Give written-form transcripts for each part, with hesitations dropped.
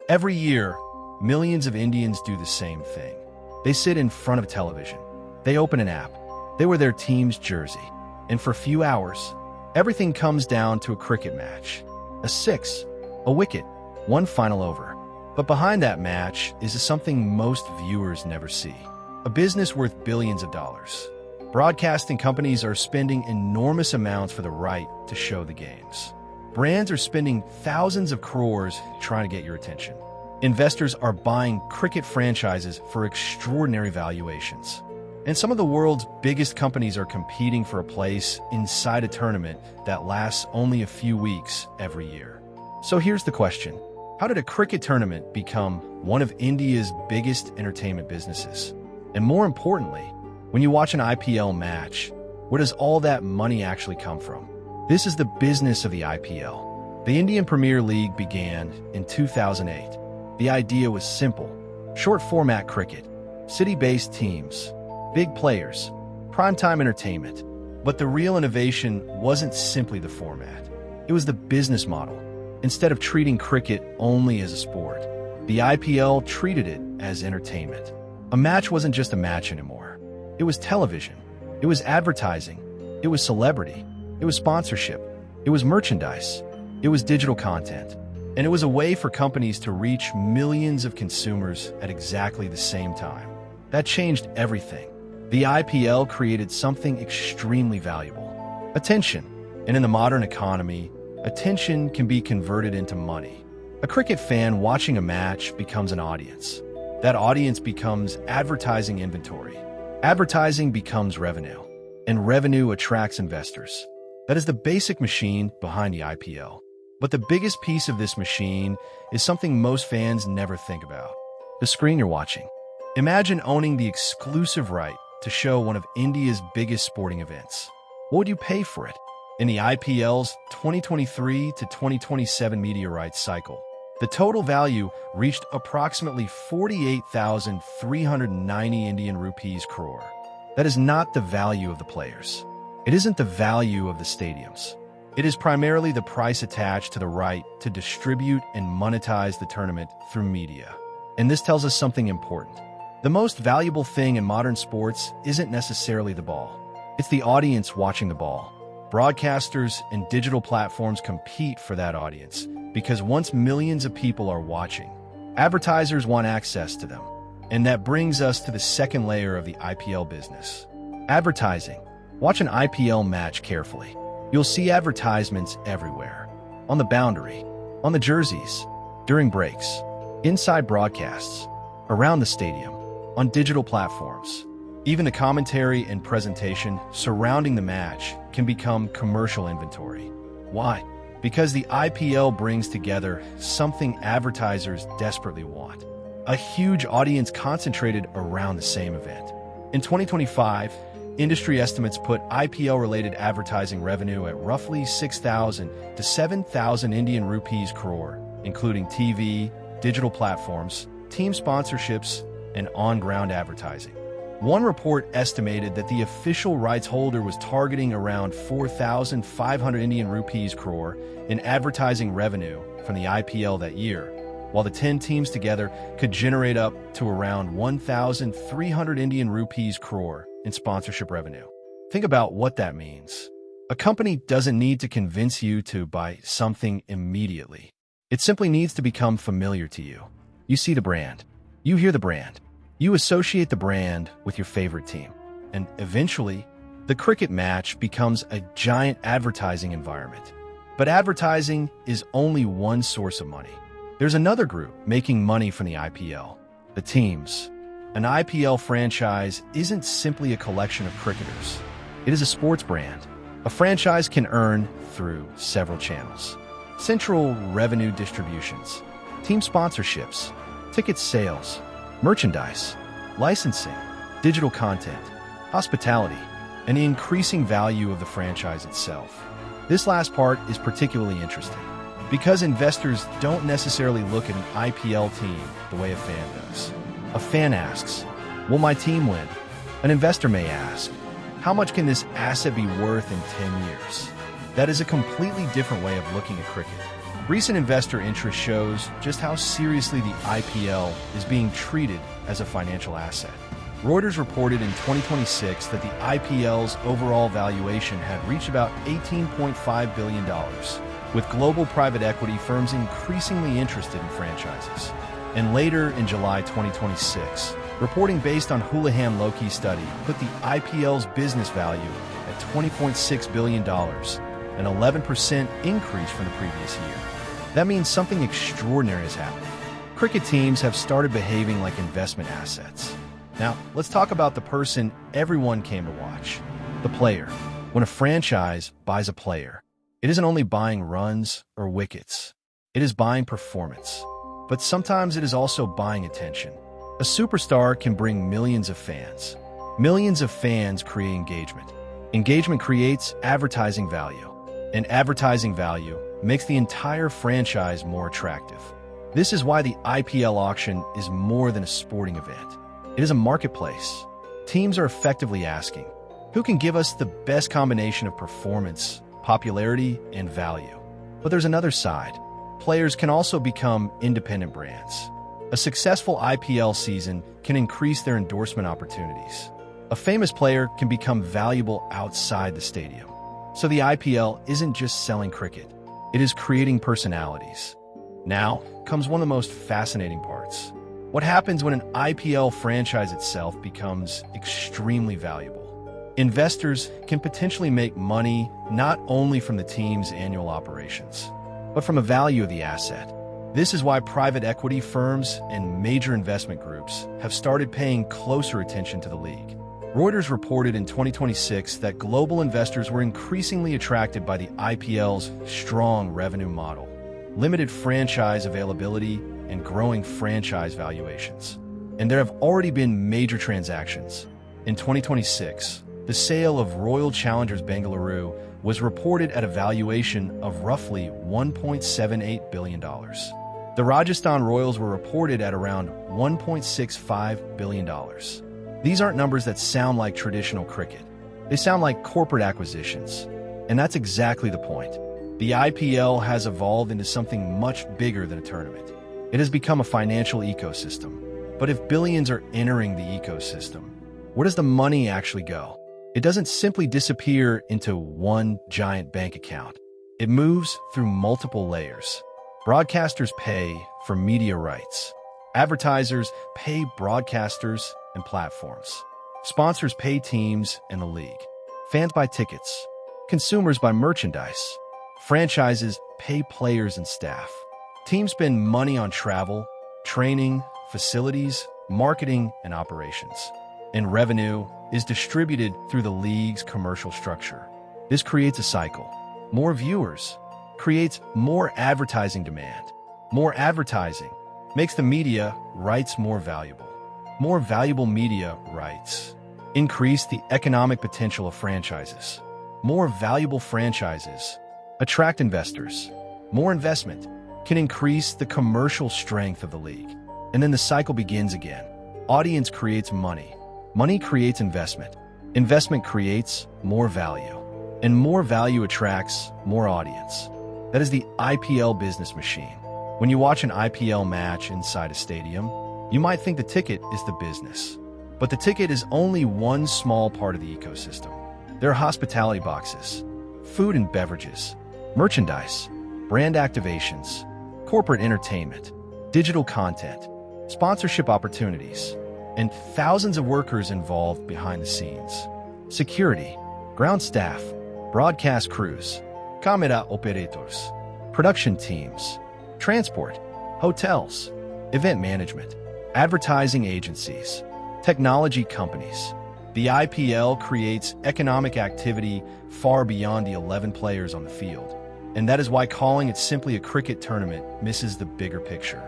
Every year, millions of Indians do the same thing. They sit in front of a television. They open an app. They wear their team's jersey. And for a few hours, everything comes down to a cricket match. A six, a wicket, one final over. But behind that match is something most viewers never see. A business worth billions of dollars. Broadcasting companies are spending enormous amounts for the right to show the games. Brands are spending thousands of crores trying to get your attention. Investors are buying cricket franchises for extraordinary valuations. And some of the world's biggest companies are competing for a place inside a tournament that lasts only a few weeks every year. So here's the question. How did a cricket tournament become one of India's biggest entertainment businesses? And more importantly, when you watch an IPL match, where does all that money actually come from? This is the business of the IPL. The Indian Premier League began in 2008. The idea was simple. Short format cricket, city-based teams, big players, primetime entertainment. But the real innovation wasn't simply the format. It was the business model. Instead of treating cricket only as a sport, the IPL treated it as entertainment. A match wasn't just a match anymore. It was television. It was advertising. It was celebrity. It was sponsorship. It was merchandise. It was digital content. And it was a way for companies to reach millions of consumers at exactly the same time. That changed everything. The IPL created something extremely valuable: attention. And in the modern economy, attention can be converted into money. A cricket fan watching a match becomes an audience. That audience becomes advertising inventory. Advertising becomes revenue. And revenue attracts investors. That is the basic machine behind the IPL. But the biggest piece of this machine is something most fans never think about: the screen you're watching. Imagine owning the exclusive right to show one of India's biggest sporting events. What would you pay for it? In the IPL's 2023 to 2027 media rights cycle, the total value reached approximately 48,390 Indian rupees crore. That is not the value of the players. It isn't the value of the stadiums. It is primarily the price attached to the right to distribute and monetize the tournament through media. And this tells us something important. The most valuable thing in modern sports isn't necessarily the ball. It's the audience watching the ball. Broadcasters and digital platforms compete for that audience because once millions of people are watching, advertisers want access to them. And that brings us to the second layer of the IPL business: advertising. Watch an IPL match carefully. You'll see advertisements everywhere. On the boundary, on the jerseys, during breaks, inside broadcasts, around the stadium, on digital platforms. Even the commentary and presentation surrounding the match can become commercial inventory. Why? Because the IPL brings together something advertisers desperately want: a huge audience concentrated around the same event. In 2025, industry estimates put IPL-related advertising revenue at roughly 6,000 to 7,000 Indian rupees crore, including TV, digital platforms, team sponsorships, and on-ground advertising. One report estimated that the official rights holder was targeting around 4,500 Indian rupees crore in advertising revenue from the IPL that year, while the 10 teams together could generate up to around 1,300 Indian rupees crore in sponsorship revenue. Think about what that means. A company doesn't need to convince you to buy something immediately. It simply needs to become familiar to you. You see the brand. You hear the brand. You associate the brand with your favorite team. And eventually, the cricket match becomes a giant advertising environment. But advertising is only one source of money. There's another group making money from the IPL: the teams. An IPL franchise isn't simply a collection of cricketers. It is a sports brand. A franchise can earn through several channels: central revenue distributions, team sponsorships, ticket sales, merchandise, licensing, digital content, hospitality, and the increasing value of the franchise itself. This last part is particularly interesting because investors don't necessarily look at an IPL team the way a fan does. A fan asks, "Will my team win?" An investor may ask, "How much can this asset be worth in 10 years?" That is a completely different way of looking at cricket. Recent investor interest shows just how seriously the IPL is being treated as a financial asset. Reuters reported in 2026 that the IPL's overall valuation had reached about $18.5 billion, with global private equity firms increasingly interested in franchises. And later in July 2026, reporting based on Houlihan Lokey's study put the IPL's business value at $20.6 billion, an 11% increase from the previous year. That means something extraordinary has happened. Cricket teams have started behaving like investment assets. Now, let's talk about the person everyone came to watch, the player. When a franchise buys a player, it isn't only buying runs or wickets. It is buying performance. But sometimes it is also buying attention. A superstar can bring millions of fans. Millions of fans create engagement. Engagement creates advertising value. And advertising value makes the entire franchise more attractive. This is why the IPL auction is more than a sporting event. It is a marketplace. Teams are effectively asking, who can give us the best combination of performance, popularity, and value? But there's another side. Players can also become independent brands. A successful IPL season can increase their endorsement opportunities. A famous player can become valuable outside the stadium. So the IPL isn't just selling cricket. It is creating personalities. Now comes one of the most fascinating parts. What happens when an IPL franchise itself becomes extremely valuable? Investors can potentially make money not only from the team's annual operations, but from the value of the asset. This is why private equity firms and major investment groups have started paying closer attention to the league. Reuters reported in 2026 that global investors were increasingly attracted by the IPL's strong revenue model, limited franchise availability, and growing franchise valuations. And there have already been major transactions. In 2026, the sale of Royal Challengers Bengaluru was reported at a valuation of roughly $1.78 billion. The Rajasthan Royals were reported at around $1.65 billion. These aren't numbers that sound like traditional cricket. They sound like corporate acquisitions. And that's exactly the point. The IPL has evolved into something much bigger than a tournament. It has become a financial ecosystem. But if billions are entering the ecosystem, where does the money actually go? It doesn't simply disappear into one giant bank account. It moves through multiple layers. Broadcasters pay for media rights. Advertisers pay broadcasters and platforms. Sponsors pay teams and the league. Fans buy tickets. Consumers buy merchandise. Franchises pay players and staff. Teams spend money on travel, training, facilities, marketing, and operations. And revenue is distributed through the league's commercial structure. This creates a cycle. More viewers creates more advertising demand. More advertising makes the media rights more valuable. More valuable media rights increase the economic potential of franchises. More valuable franchises attract investors. More investment can increase the commercial strength of the league. And then the cycle begins again. Audience creates money. Money creates investment. Investment creates more value. And more value attracts more audience. That is the IPL business machine. When you watch an IPL match inside a stadium, you might think the ticket is the business. But the ticket is only one small part of the ecosystem. There are hospitality boxes, food and beverages, merchandise, brand activations, corporate entertainment, digital content, sponsorship opportunities, and thousands of workers involved behind the scenes. Security, ground staff, broadcast crews, camera operators, production teams, transport, hotels, event management, advertising agencies, technology companies. The IPL creates economic activity far beyond the 11 players on the field. And that is why calling it simply a cricket tournament misses the bigger picture.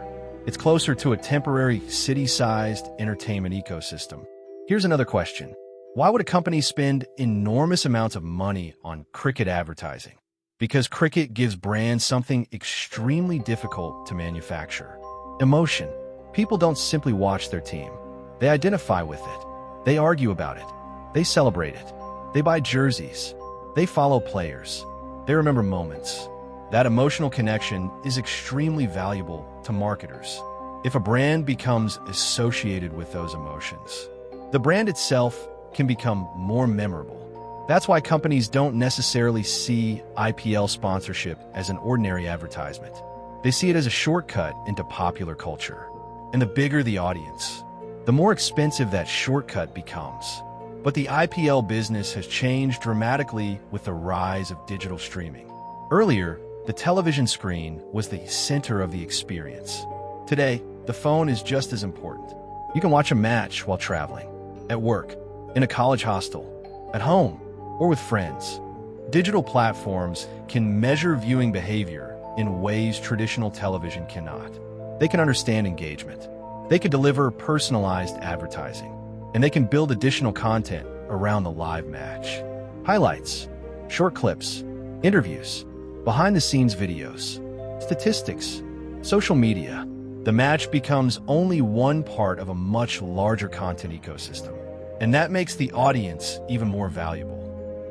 It's closer to a temporary city-sized entertainment ecosystem. Here's another question. Why would a company spend enormous amounts of money on cricket advertising? Because cricket gives brands something extremely difficult to manufacture. Emotion. People don't simply watch their team. They identify with it. They argue about it. They celebrate it. They buy jerseys. They follow players. They remember moments. That emotional connection is extremely valuable to marketers. If a brand becomes associated with those emotions, the brand itself can become more memorable. That's why companies don't necessarily see IPL sponsorship as an ordinary advertisement. They see it as a shortcut into popular culture. And the bigger the audience, the more expensive that shortcut becomes. But the IPL business has changed dramatically with the rise of digital streaming. Earlier, the television screen was the center of the experience. Today, the phone is just as important. You can watch a match while traveling, at work, in a college hostel, at home, or with friends. Digital platforms can measure viewing behavior in ways traditional television cannot. They can understand engagement. They can deliver personalized advertising. And they can build additional content around the live match. Highlights, short clips, interviews, behind-the-scenes videos, statistics, social media. The match becomes only one part of a much larger content ecosystem. And that makes the audience even more valuable.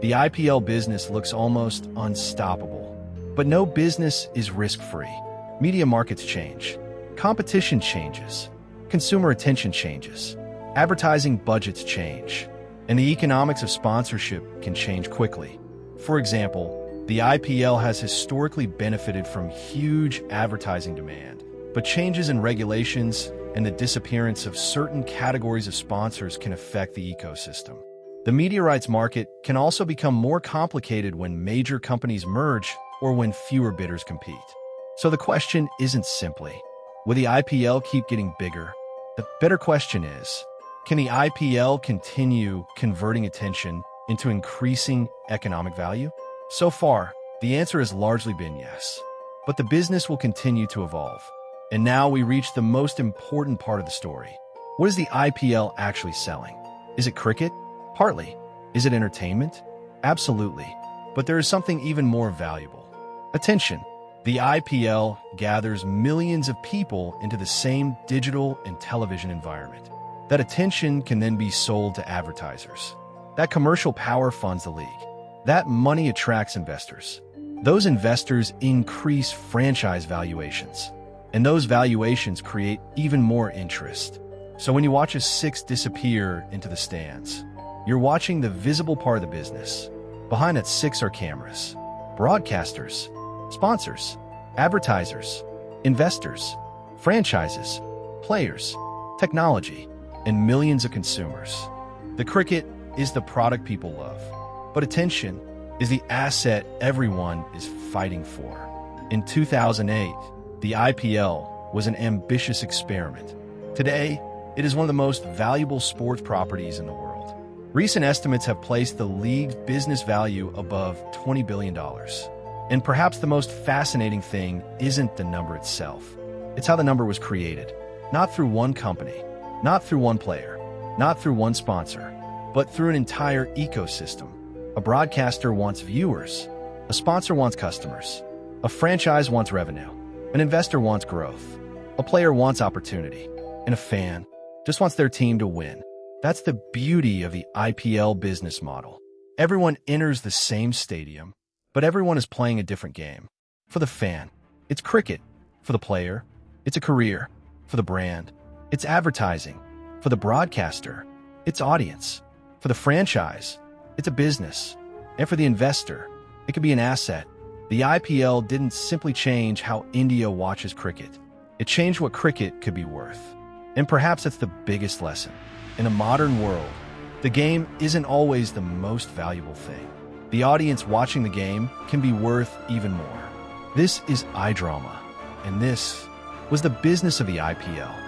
The IPL business looks almost unstoppable. But no business is risk-free. Media markets change. Competition changes. Consumer attention changes. Advertising budgets change. And the economics of sponsorship can change quickly. For example, the IPL has historically benefited from huge advertising demand, but changes in regulations and the disappearance of certain categories of sponsors can affect the ecosystem. The media rights market can also become more complicated when major companies merge or when fewer bidders compete. So the question isn't simply, will the IPL keep getting bigger? The better question is, can the IPL continue converting attention into increasing economic value? So far, the answer has largely been yes. But the business will continue to evolve. And now we reach the most important part of the story. What is the IPL actually selling? Is it cricket? Partly. Is it entertainment? Absolutely. But there is something even more valuable. Attention. The IPL gathers millions of people into the same digital and television environment. That attention can then be sold to advertisers. That commercial power funds the league. That money attracts investors. Those investors increase franchise valuations. And those valuations create even more interest. So when you watch a six disappear into the stands, you're watching the visible part of the business. Behind that six are cameras, broadcasters, sponsors, advertisers, investors, franchises, players, technology, and millions of consumers. The cricket is the product people love, but attention is the asset everyone is fighting for. In 2008, the IPL was an ambitious experiment. Today, it is one of the most valuable sports properties in the world. Recent estimates have placed the league's business value above $20 billion. And perhaps the most fascinating thing isn't the number itself. It's how the number was created. Not through one company, not through one player, not through one sponsor, but through an entire ecosystem. A broadcaster wants viewers. A sponsor wants customers. A franchise wants revenue. An investor wants growth. A player wants opportunity. And a fan just wants their team to win. That's the beauty of the IPL business model. Everyone enters the same stadium, but everyone is playing a different game. For the fan, it's cricket. For the player, it's a career. For the brand, it's advertising. For the broadcaster, it's audience. For the franchise, it's a business. And for the investor, it could be an asset. The IPL didn't simply change how India watches cricket. It changed what cricket could be worth. And perhaps that's the biggest lesson. In a modern world, the game isn't always the most valuable thing. The audience watching the game can be worth even more. This is IDrama, and this was the business of the IPL.